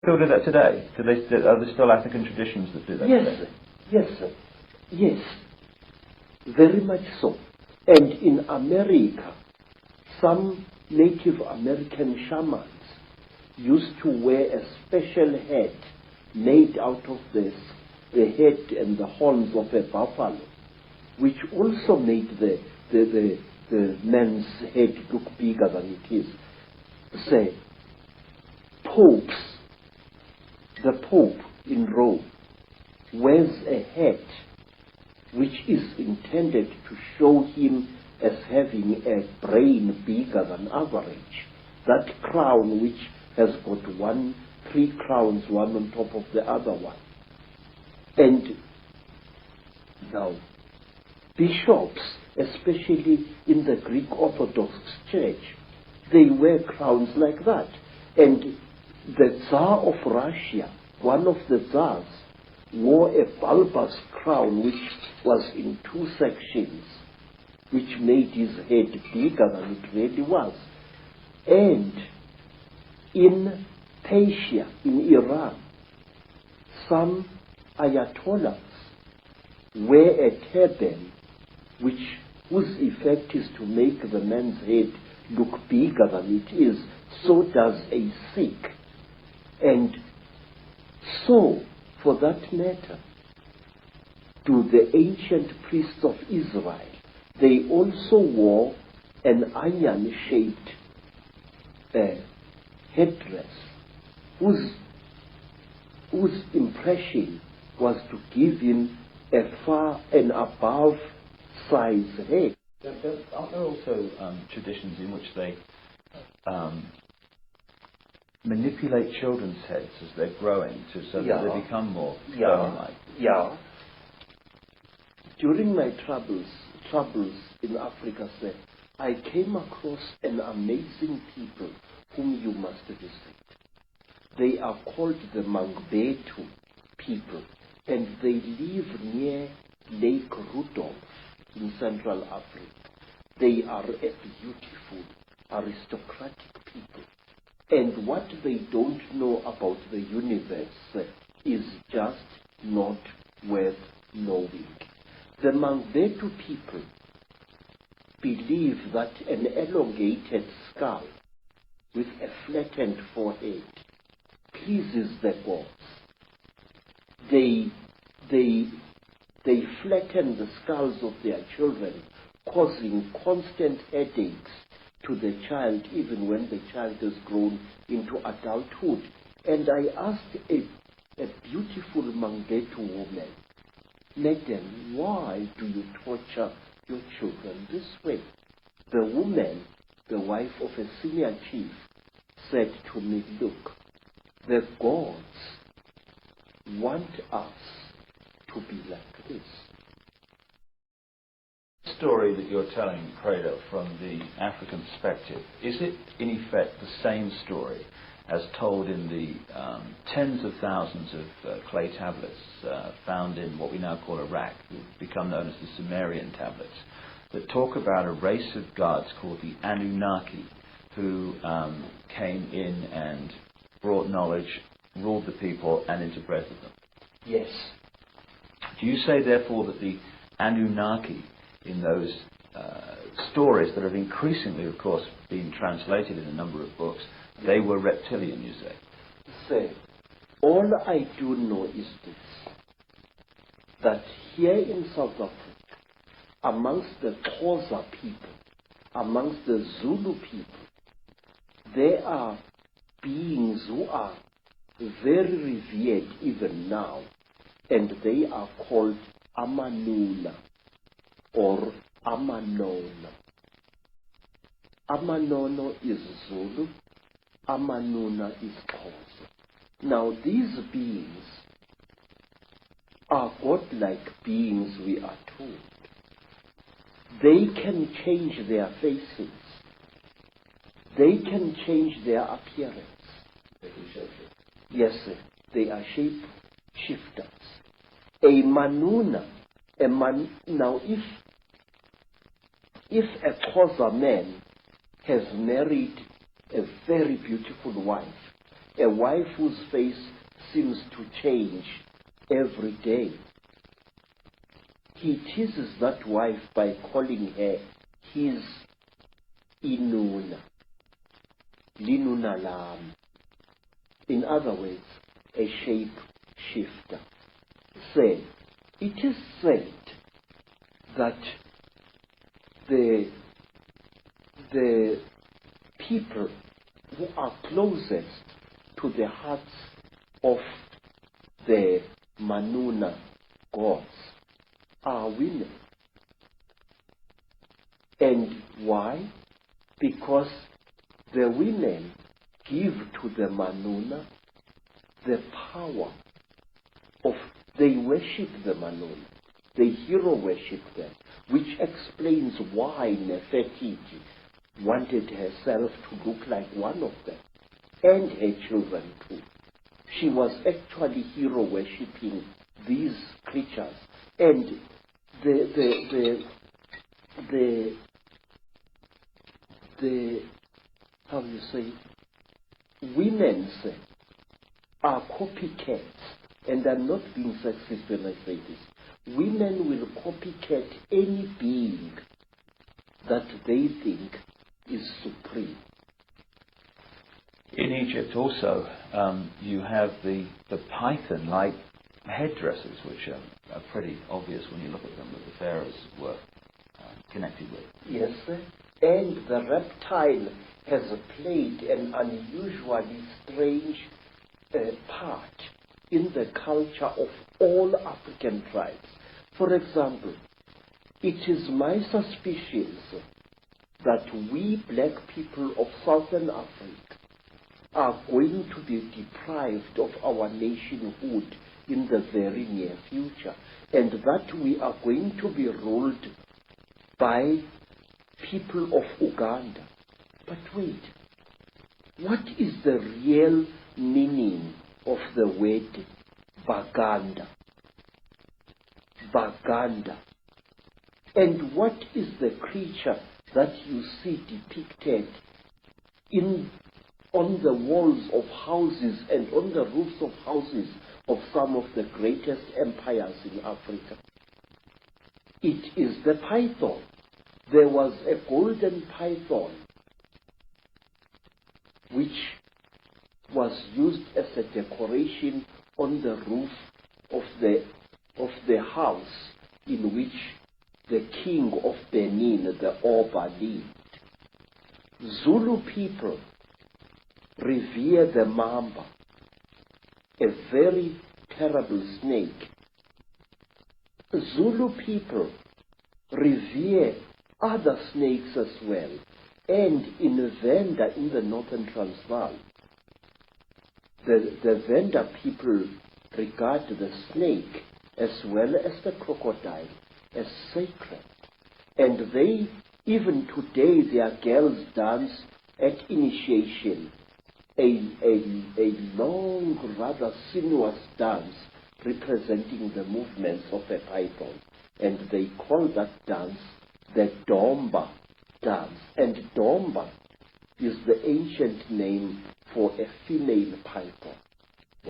Still do that today? Are there still African traditions that do that today? Yes, sir. Yes, very much so. And in America, some Native American shamans used to wear a special hat made out of the head and the horns of a buffalo, which also made the man's head look bigger than it is. Say, the Pope in Rome wears a hat which is intended to show him as having a brain bigger than average. That crown which has got three crowns, one on top of the other one. And now, bishops, especially in the Greek Orthodox Church, they wear crowns like that. And the Tsar of Russia, one of the Tsars, wore a bulbous crown which was in two sections, which made his head bigger than it really was. And in Persia, in Iran, some ayatollahs wear a turban whose effect is to make the man's head look bigger than it is. So does a Sikh. And so, for that matter, to the ancient priests of Israel, they also wore an iron-shaped headdress, whose impression was to give him a far and above size head. Aren't there also traditions in which they manipulate children's heads as they're growing so that they become more stone-like? Yeah. During my travels in Africa, sir, I came across an amazing people whom you must visit. They are called the Mangbetu people, and they live near Lake Rudolph in Central Africa. They are a beautiful, aristocratic people. And what they don't know about the universe is just not worth knowing. The Mangbetu people believe that an elongated skull with a flattened forehead pleases the gods. They flatten the skulls of their children, causing constant headaches to the child, even when the child has grown into adulthood. And I asked a beautiful Mangbetu woman, "Madam, why do you torture your children this way?" The woman, the wife of a senior chief, said to me, "Look, the gods want us to be like this." The story that you're telling, Credo, from the African perspective, is it in effect the same story as told in the tens of thousands of clay tablets found in what we now call Iraq, who've become known as the Sumerian tablets, that talk about a race of gods called the Anunnaki, who came in and brought knowledge, ruled the people, and interbreeded them? Yes. Do you say, therefore, that the Anunnaki in those stories that have increasingly, of course, been translated in a number of books, they were reptilian, you say? Sir, all I do know is this, that here in South Africa, amongst the Xhosa people, amongst the Zulu people, there are beings who are very revered even now, and they are called Amanuna or Amanono. Amanono is Zulu, Amanuna is Xhosa. Now these beings are godlike beings, we are told. They can change their faces. They can change their appearance. Yes, sir. They are shape shifters. A manuna, now if a Xhosa man has married a very beautiful wife, a wife whose face seems to change every day. He teases that wife by calling her his inuna, linuna lam. In other words, a shape shifter. Say, it is said that the people who are closest to the hearts of the Manuna gods are women. And why? Because the women give to the Manuna the power of, they worship the Manuna, they hero worship them, which explains why Nefertiti wanted herself to look like one of them, and her children too. She was actually hero worshipping these creatures, and the how do you say, women's are copycats, and I'm not being sexist when I say this. Women will copycat any being that they think is supreme. In Egypt also, you have the python-like headdresses, which are pretty obvious when you look at them, that the pharaohs were connected with. Yes, sir. And the reptile has played an unusually strange part in the culture of all African tribes. For example, it is my suspicion that we black people of Southern Africa are going to be deprived of our nationhood in the very near future, and that we are going to be ruled by people of Uganda. But wait, what is the real meaning of the word Baganda? Baganda. And what is the creature that you see depicted on the walls of houses and on the roofs of houses of some of the greatest empires in Africa? It is the python. There was a golden python which was used as a decoration on the roof of the house in which the king of Benin, the Oba, lived. Zulu people revere the mamba, a very terrible snake. Zulu people revere other snakes as well. And in Venda, in the northern Transvaal, the Venda people regard the snake as well as the crocodile as sacred. And they, even today, their girls dance at initiation, a long, rather sinuous dance representing the movements of a python. And they call that dance the Domba dance. And Domba is the ancient name for a female python.